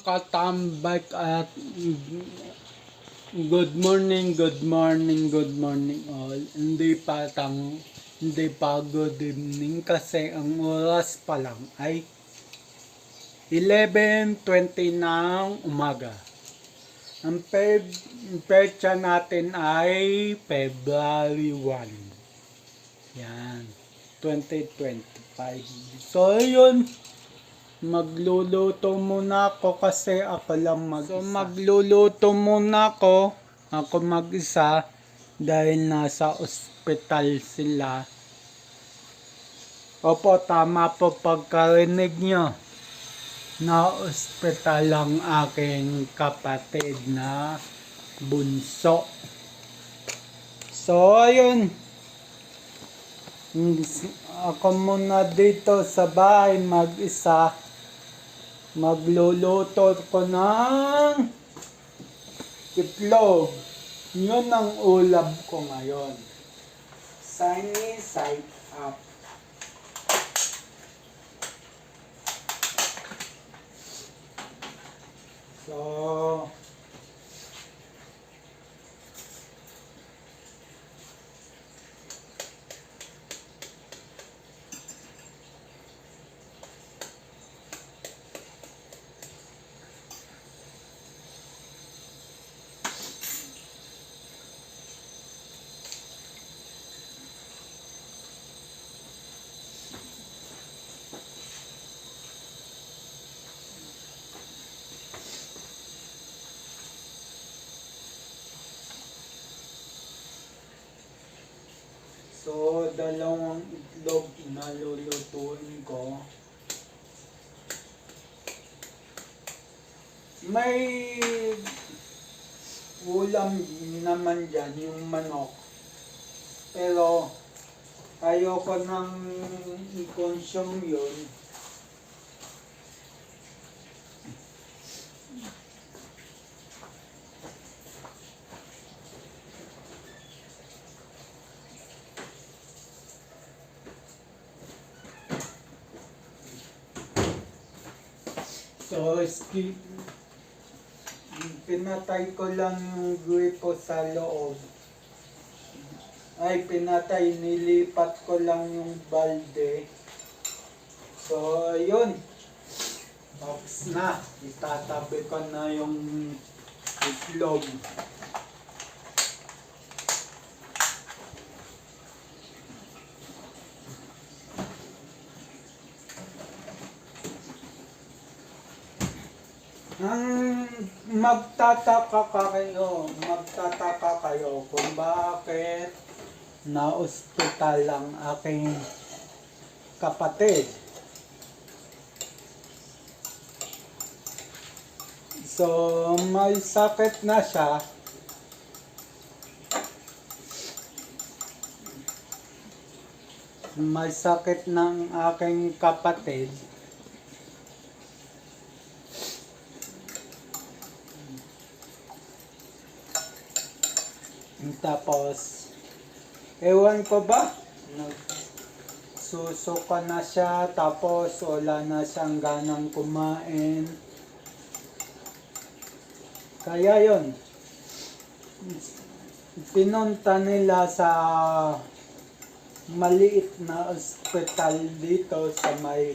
katambak at good morning, good morning, good morning all. Hindi pa good evening kasi ang oras pa lang ay 11:20 ng umaga. Ang petsa natin ay February 1. Yan, 2025. So, yun. Magluluto muna ako kasi ako lang mag-isa. So, magluluto muna ako mag-isa dahil nasa ospital sila. Opo, tama po pagkarinig nyo. Na ospital ang aking kapatid na bunso. So, ayun. Ako muna dito sa bahay mag-isa. Magluluto ko ng itlog. Yun ang ulam ko ngayon. Sunny side up. So, dalawang itlog na lulutuin ko. May ulam naman dyan, yung manok. Pero ayoko nang i-consume yun. So, pinatay ko lang yung gripo sa loob. Nilipat ko lang yung balde. So, yun. Tapos na. Itatabi ko na yung itlog. Magtataka kayo kung bakit na-ospital ang aking kapatid. So, may sakit na siya. May sakit ng aking kapatid. Tapos, ewan ko ba, susuka na siya, tapos wala na siyang ganang kumain. Kaya yun, pinunta nila sa maliit na ospital dito sa may,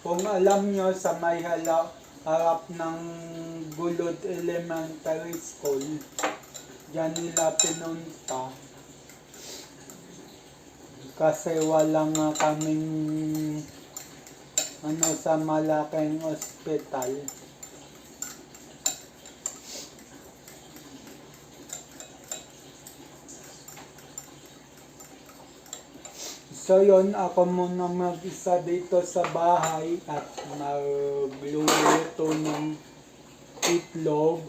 kung alam nyo, sa may harap ng Gulod Elementary School. Diyan nila pinunta kasi wala nga kaming sa malaking ospital. So yun, ako muna mag-isa dito sa bahay at magluluto ng itlog.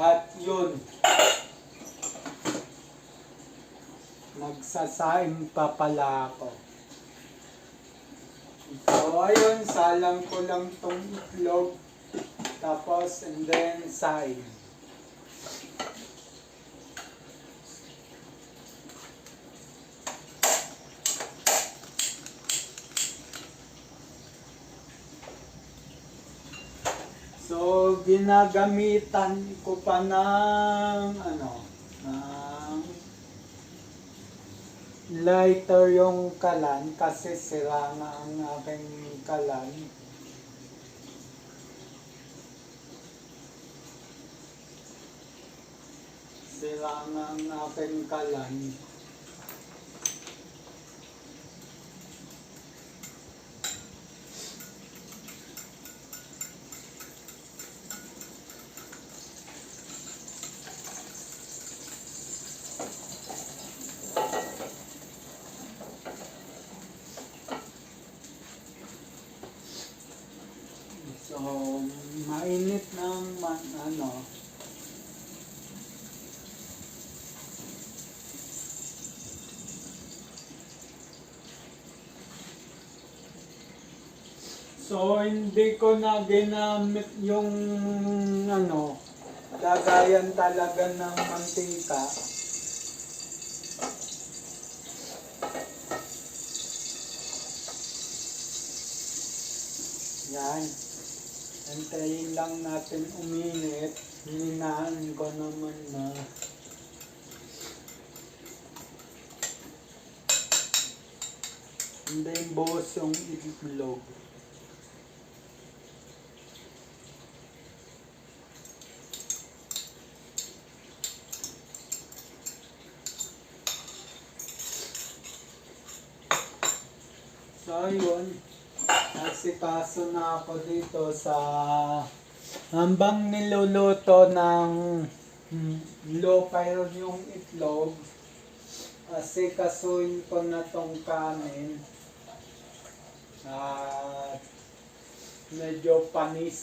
At yun, magsasaing pa pala ako. So ayun, salang ko lang tong itlog, tapos and then saing. ginagamitan ko pa ng ng lighter yung kalan kasi sira na ang aking kalan. Sira na ang aking kalan. So, mainit ng So, hindi ko na ginamit yung lagayan talaga ng mantika. Yan. Antayin lang natin uminit. Hinaan ko naman na. Hindi buhos yung itlog. So, yun. Nasikaso na ako dito sa hambang niluluto ng low fire yung itlog. Asikasuin ko na tong kanin. At medyo panis.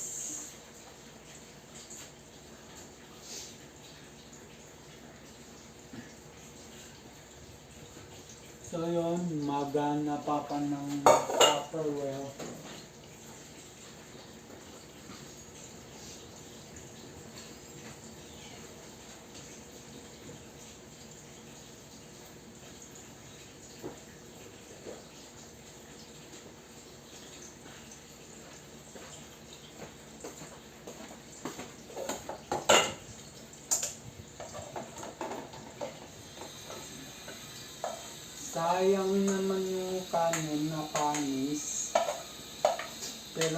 So yun, magana pa ng Tupperware. Sayang naman yung kanin na panis. Pero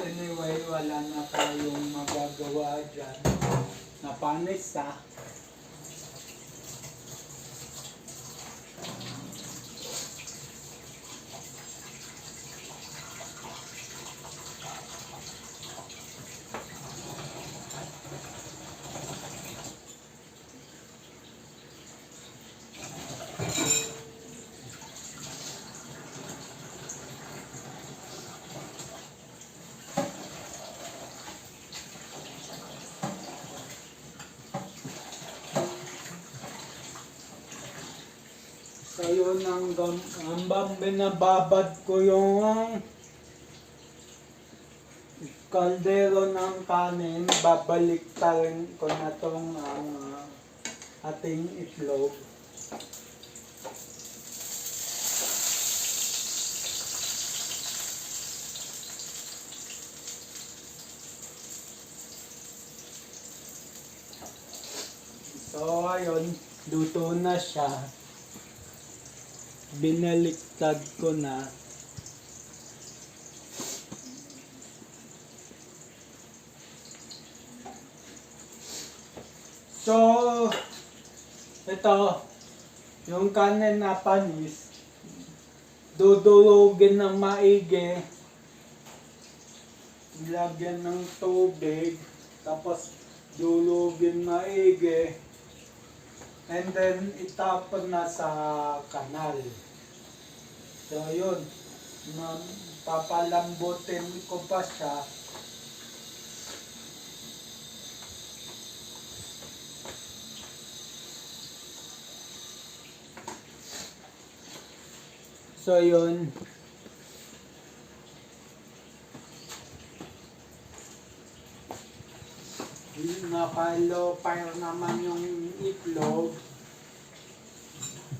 anyway, wala na tayong magagawa dyan. Napanis ha. So yun hambang binababad ko yung kaldero ng kanin, babalik rin ko na tong ating itlog. So ayun, luto na siya. Binaliktad ko na. So, ito, yung kanin na panis, dudurugin ng maigi, ilagyan ng tubig, tapos dulugin maigi, and then itapon na sa kanal. So yun, papalambutin ko pa siya. So yun, naka-low fire naman yung itlog.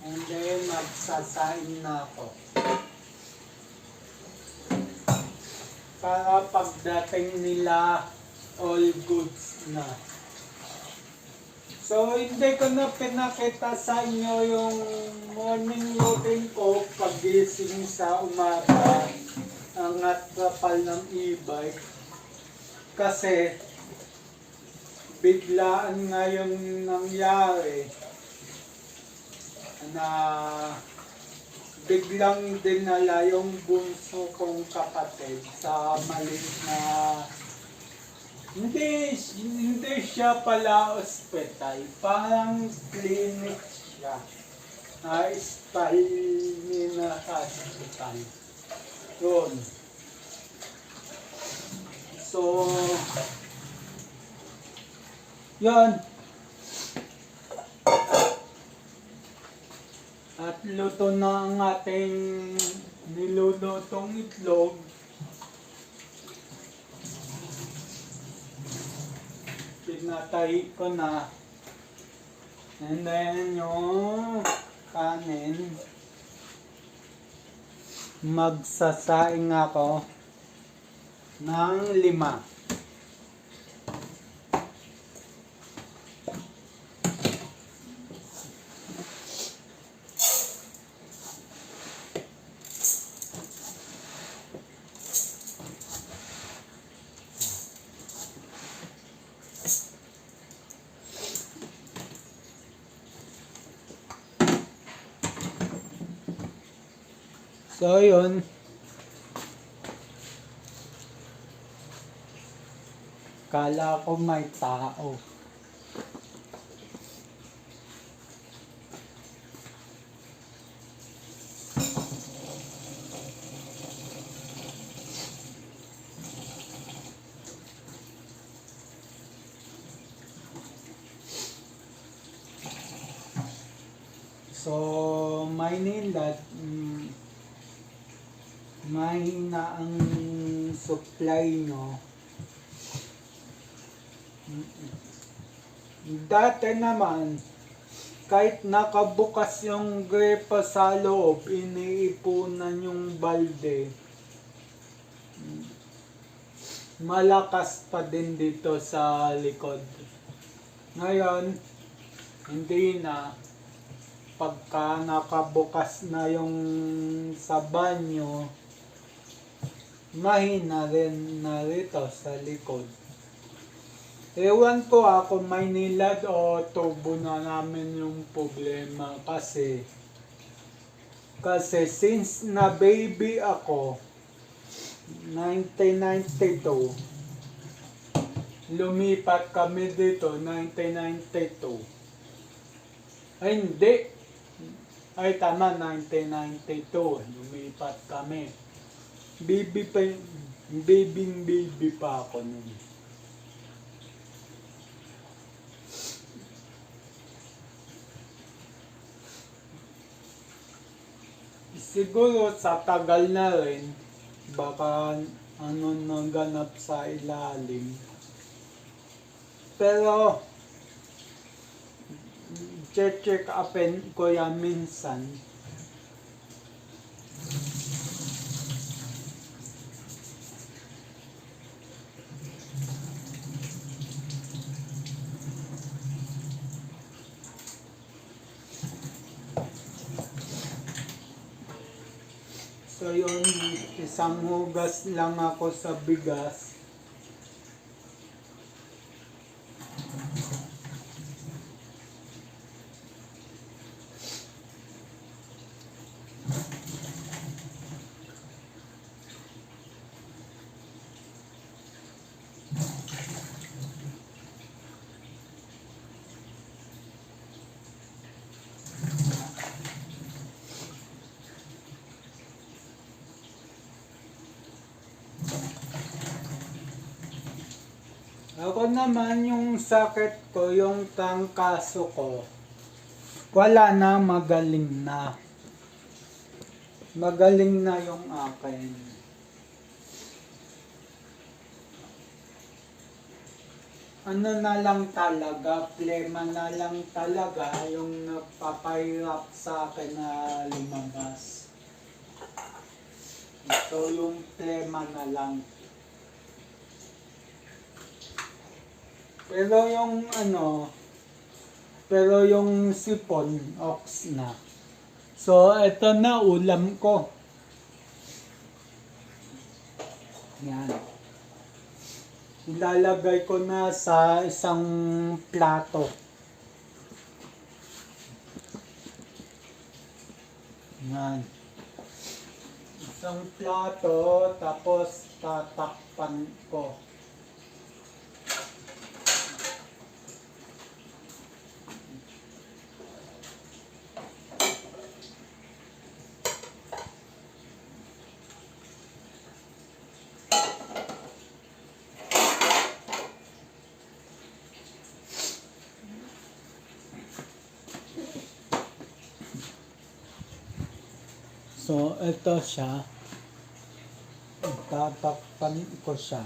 And then magsasain na ako. Para pagdating nila all goods na. So, hindi ko na pinakita sa inyo yung morning routine ko pagising sa umaga. Ang kapal ng e-bike. Kasi, biglaan nga yung nangyari na biglang dinala yung bunso kong kapatid sa maliit na hindi siya pala ospital, parang clinic siya. Spalmina Hospital. Yun. So, yun. At luto na ang ating nilulutong itlog. Pinatay ko na. And then yung kanin. Magsasaing ako ng 5. So, yun. Kala ko may tao. So, Maynila, mahina ang supply nyo. Dati naman, kahit nakabukas yung gripo sa loob, iniipunan yung balde. Malakas pa din dito sa likod. Ngayon, hindi na. Pagka nakabukas na yung sa banyo, mahina rin na rito sa likod. Ewan ko ako Maynila o tubo na namin yung problema kasi since na baby ako 1992, lumipat kami dito 1992. Ay hindi, ay tama, 1992 lumipat kami. Baby pa ako nun. Siguro sa tagal na rin, baka naganap sa ilalim. Pero, check upin ko yan minsan. So yun, isang hugas lang ako sa bigas. Ako naman yung sakit ko, yung trangkaso ko, wala na, magaling na. Magaling na yung akin. Ano na lang talaga, plema na lang talaga yung nagpapahirap sa akin na lumabas. So yung plema na lang. Pero yung pero yung sipon, ox na. So, eto na ulam ko. Yan. Ilalagay ko na sa isang plato. Yan. Isang plato, tapos tatakpan ko. So, ito siya. Tatakpan ko siya.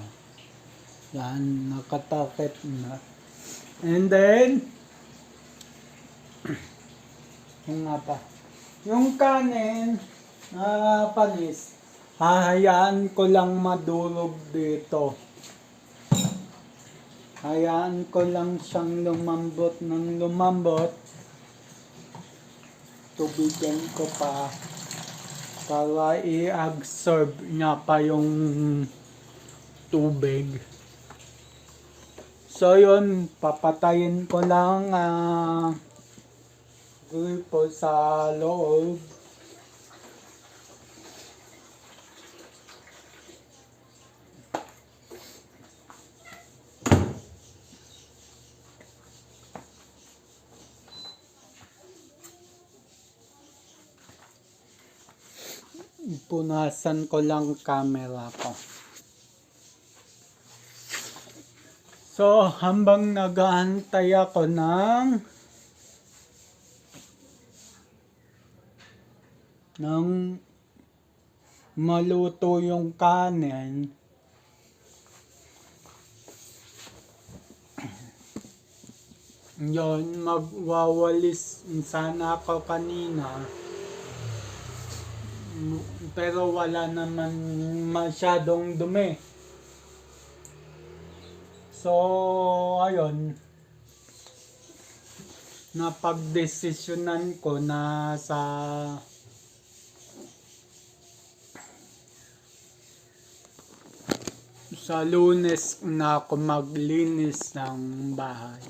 Yan, nakatakip na. And then, yung nga pa. Yung kanin, panis, hahayaan ko lang madurog dito. Hayaan ko lang siyang lumambot ng lumambot. Tubigan ko pa para i-absorb niya pa yung tubig. So yun, papatayin ko lang gripo sa loob. Punasan ko lang camera ko. So, habang nag-aantay ako ng maluto yung kanin, yun, magwawalis sana ako kanina. Pero wala naman masyadong dumi. So, ayun. Napagdesisyonan ko na sa Lunes na ako maglinis ng bahay.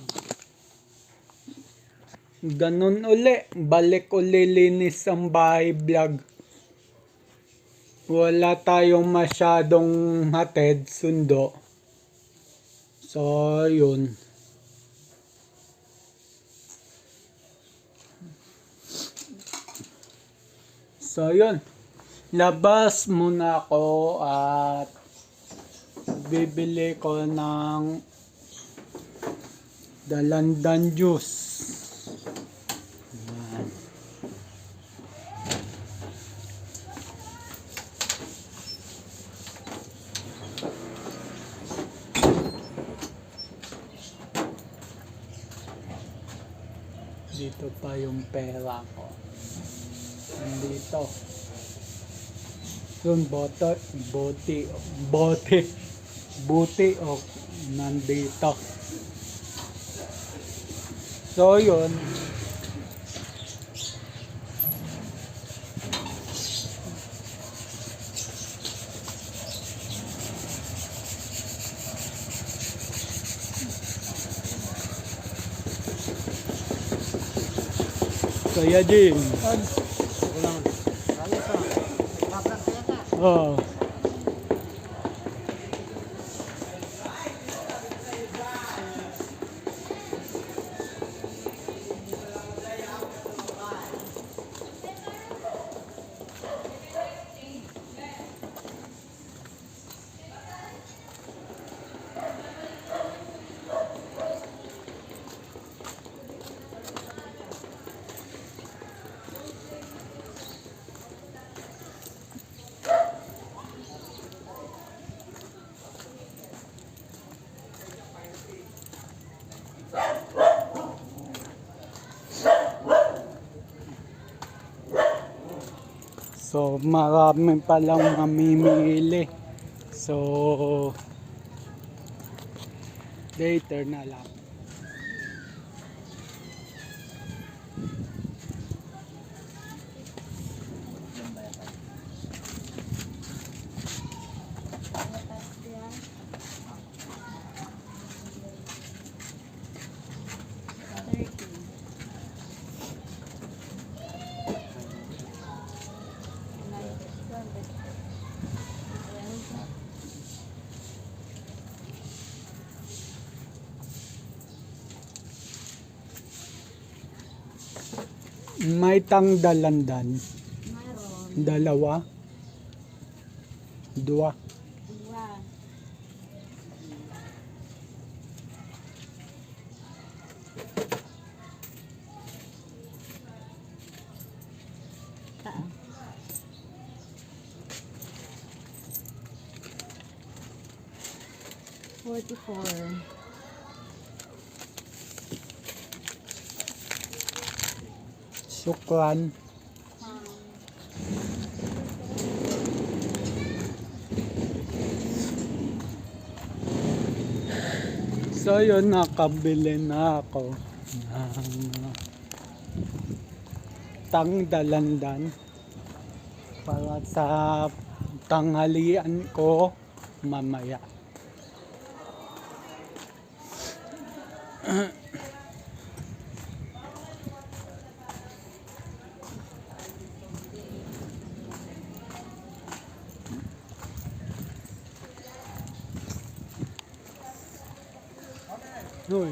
Ganun uli. Balik uli linis ang bahay vlog. Wala tayong masyadong hatid, sundo. So, yun. So, yun. Labas muna ako at bibili ko ng dalandan juice. Ayan. Dito pa yung pera ko. Nandito. Yun, buti o nandito. So, yun. Kaya Jim. Oh. So, marami palang mamimili. So, Later na lang. May tangdalandan. Meron. Dalawa. Dua. Dua. Saan? $44. Sukran. So yun, nakabili na ako ng tangdalandan para sa tanghalian ko mamaya. Uy.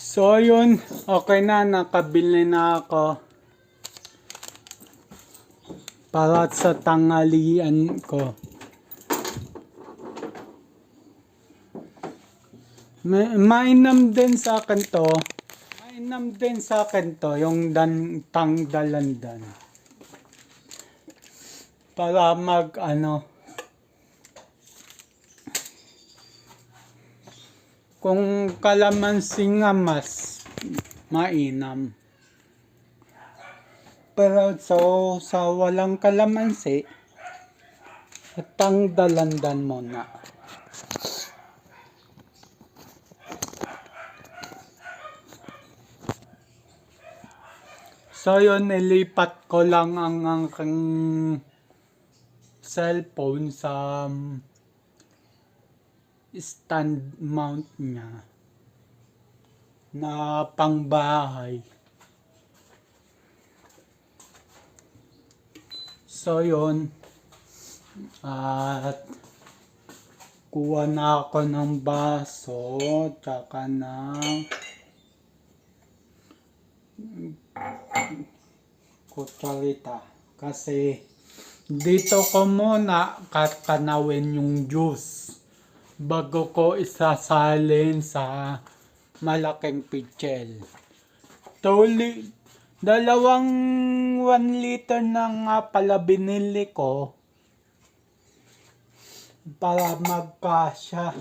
So yun, okay na, nakabili na ako para sa tanghalian ko. Mainam din sa akin to. Mainam din sa akin to, yung tangdalandan. Para kung kalamansi nga mas mainam. Pero sa walang kalamansi, tangdalandan muna. So yun, nilipat ko lang ang aking cellphone sa stand mount niya na pangbahay. So yun, at kuha na ako ng baso tsaka ng kutsarita kasi dito ko muna katanawin yung juice bago ko isasalin sa malaking pitchel. Dalawang 1 liter na nga pala binili ko para magkasya.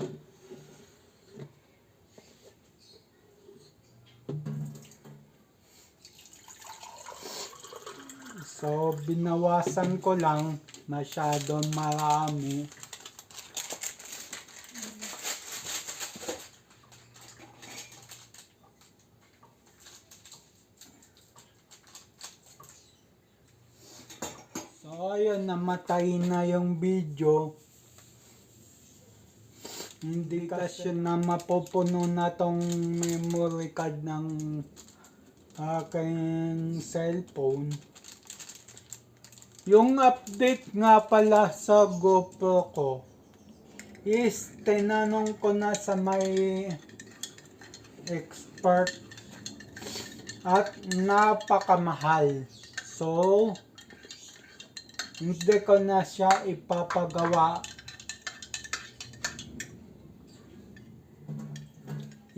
So binawasan ko lang, masyadong marami. So ayun, namatay na yung video. Hindi kasi na mapupuno na tong memory card ng aking cellphone. Yung update nga pala sa GoPro ko, is tinanong ko na sa may expert at napakamahal. So, hindi ko na siya ipapagawa.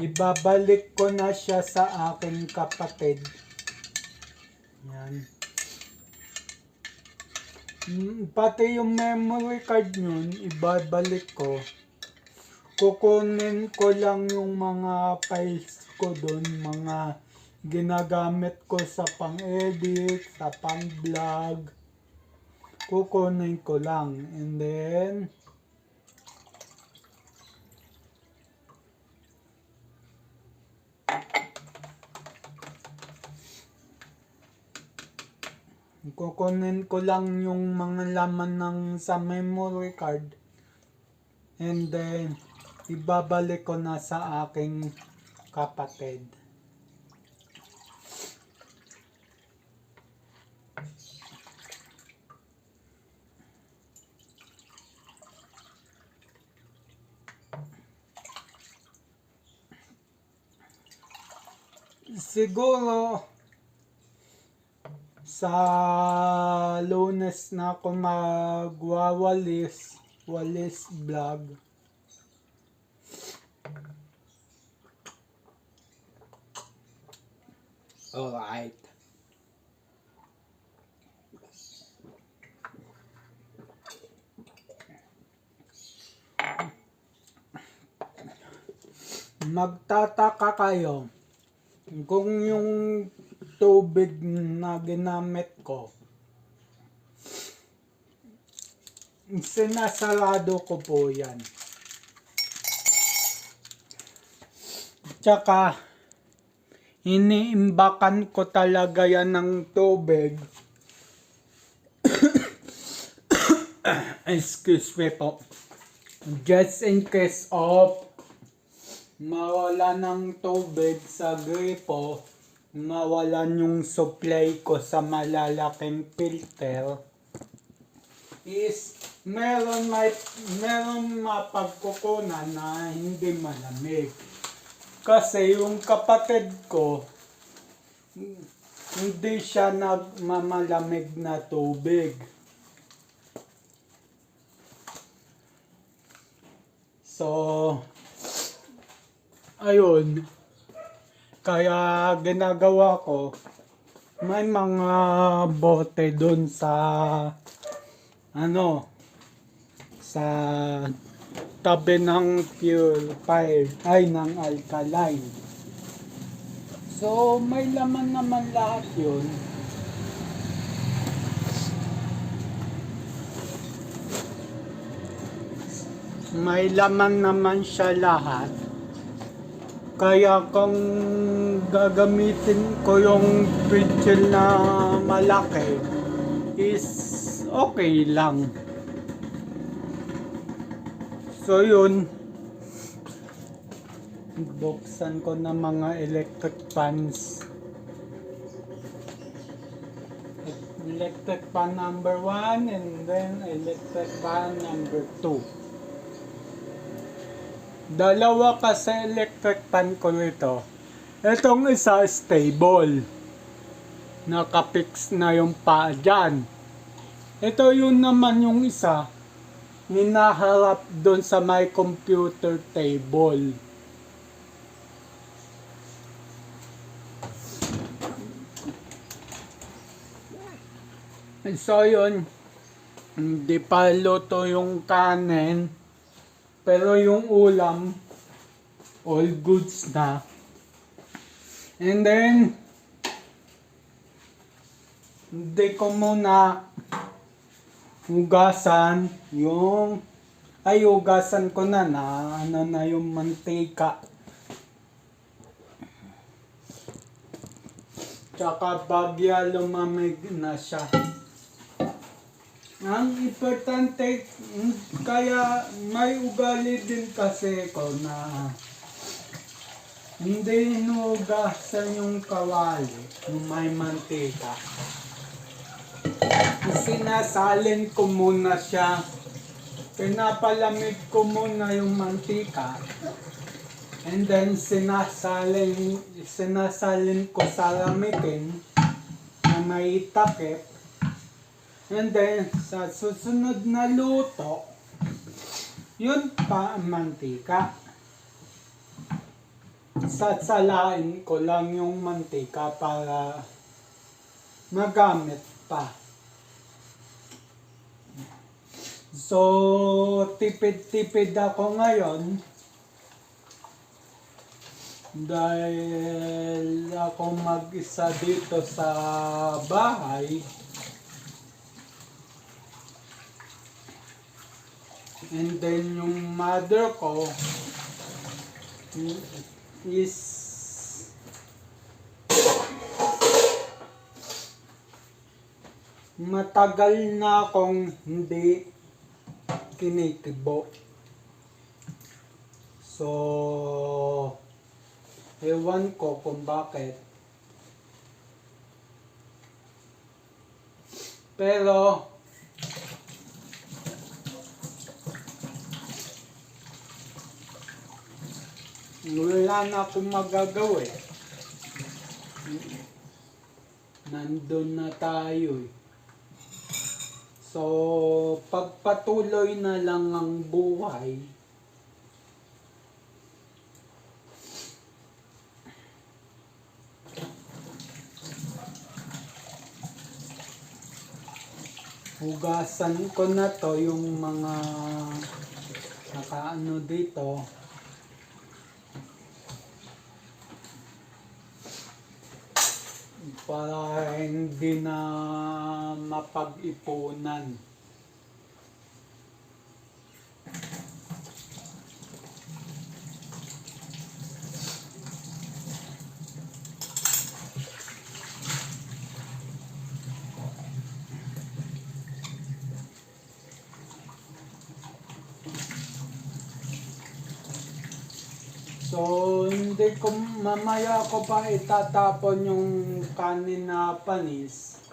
Ibabalik ko na siya sa aking kapatid. Yan. Pati yung memory card nun, ibabalik ko. Kukunin ko lang yung mga files ko dun, mga ginagamit ko sa pang-edit, sa pang-vlog. Kukunin ko lang. And then, kukunin ko lang yung mga laman ng sa memory card. And then, ibabalik ko na sa aking kapatid. Siguro, sa Lunes na ako magwawalis vlog. Alright. Magtataka kayo kung yung tubig na ginamit ko, sinasarado ko po yan. Tsaka, iniimbakan ko talaga yan ng tubig. Excuse me po. Just in case of mawala ng tubig sa gripo, mawalan yung supply ko sa malalaking filter, is meron mapagkukunan na hindi malamig. Kasi yung kapatid ko, hindi siya nagmamalamig na tubig. So, ayun. Kaya ginagawa ko, may mga bote doon sa sa tabi ng purifier ng alkaline. So may laman naman lahat yun. May laman naman siya lahat. Kaya kung gagamitin ko yung pitchel na malaki, is okay lang. So yun, buksan ko na mga electric fans. Electric fan number 1 and then electric fan number 2. Dalawa kasi electric fan ko nito. Itong isa stable. Nakapix na yung paa dyan. Ito yun naman yung isa. Hinaharap doon sa my computer table. So yun. Hindi pa luto yung kanin. Pero yung ulam, all goods na. And then, hindi ko muna hugasan hugasan ko na yung mantika. Tsaka bagya lumamig na siya. Ang importante, kaya may ugali din kasi ko na hindi hinugasan yung kawali, yung may mantika. Sinasalin ko muna siya pinapalamig ko muna yung mantika. And then sinasalin ko sa lamikin na may takip. And then sa susunod na luto, yun pa ang mantika. Sasalain ko lang yung mantika para magamit pa. So, tipid-tipid ako ngayon dahil ako mag-isa dito sa bahay. And then yung mother ko is matagal na akong hindi kinikibo. So, ewan ko kung bakit. Pero, wala na akong magagawa eh. Nandun na tayo eh. So, pagpatuloy na lang ang buhay. Hugasan ko na to yung mga nakaano dito. Para hindi na mapag-ipunan. So, hindi ko, mamaya ko pa itatapon yung kanin na panis.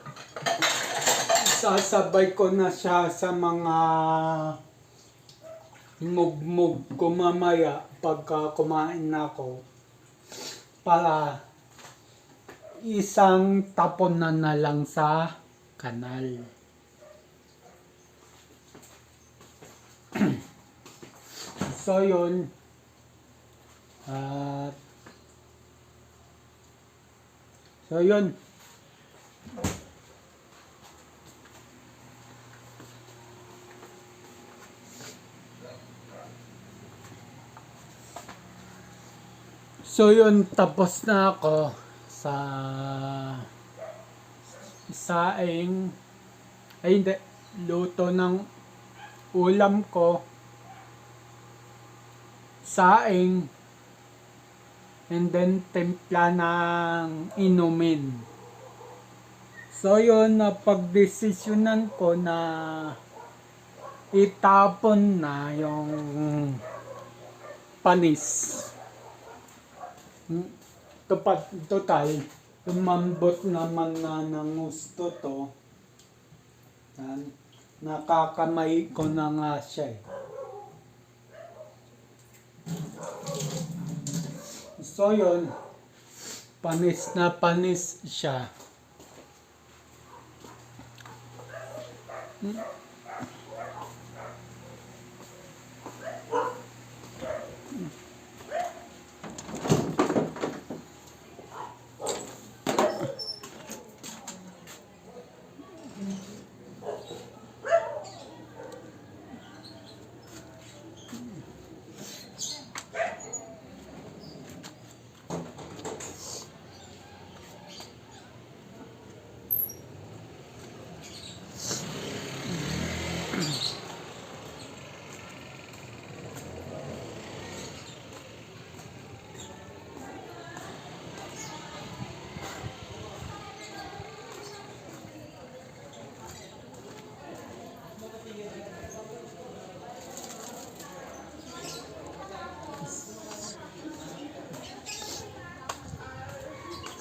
Sasabay ko na siya sa mga mugmug ko mamaya pagka kumain na ako. Para isang tapon na lang sa kanal. So, yun. So yun. So yun, tapos na ako sa saing. Ay hindi, luto ng ulam ko. Saing. And then, timpla ng inumin. So, yun, napagdesisyonan ko na itapon na yung panis. Total, lumambot naman na ng gusto to. Nakakamay ko na nga siya eh. So yun, panis na panis siya.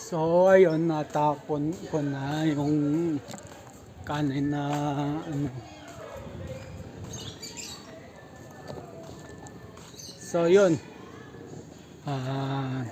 So, ayun, natapon ko na yung kanin na ano. So yun. Ah,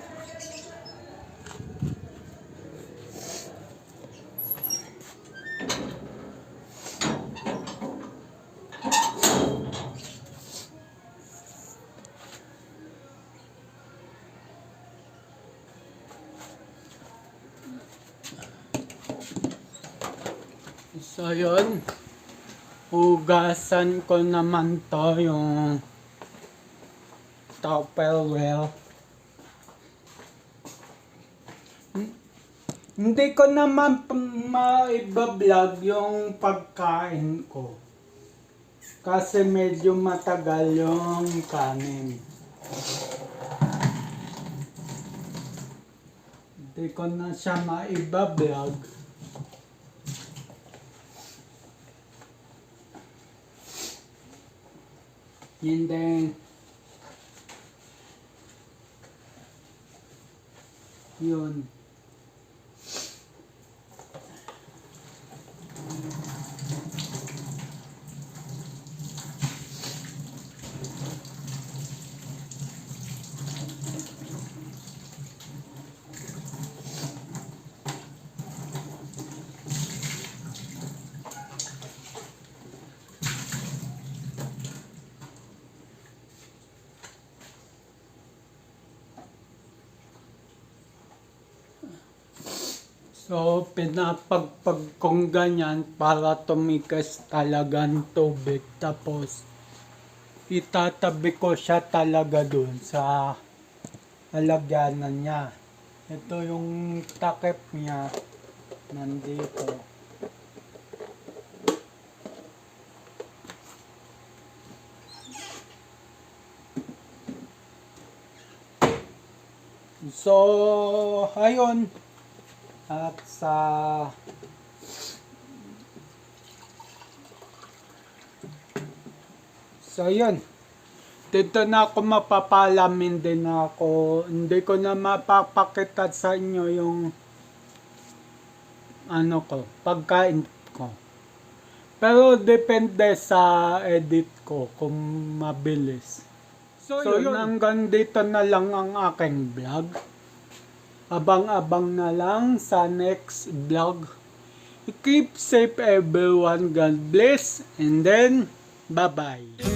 so yun. Hugasan ko naman to yung Tupperware. Hindi ko naman maibablog yung pagkain ko. Kasi medyo matagal yung kanin. Hindi ko na siya maibablog. And then, yun. So, pinapagpag kong ganyan para tumikas talagang tubig. Tapos, itatabi ko siya talaga dun sa lalagyanan niya. Ito yung takip niya. Nandito. So, ayun. At so yun, dito na ako mapapalamin din ako. Hindi ko na mapapakita sa inyo yung ano ko, pagkain ko. Pero depende sa edit ko kung mabilis. So yun, hanggang dito na lang ang aking vlog. Abang-abang na lang sa next vlog. Keep safe everyone. God bless. And then, bye-bye.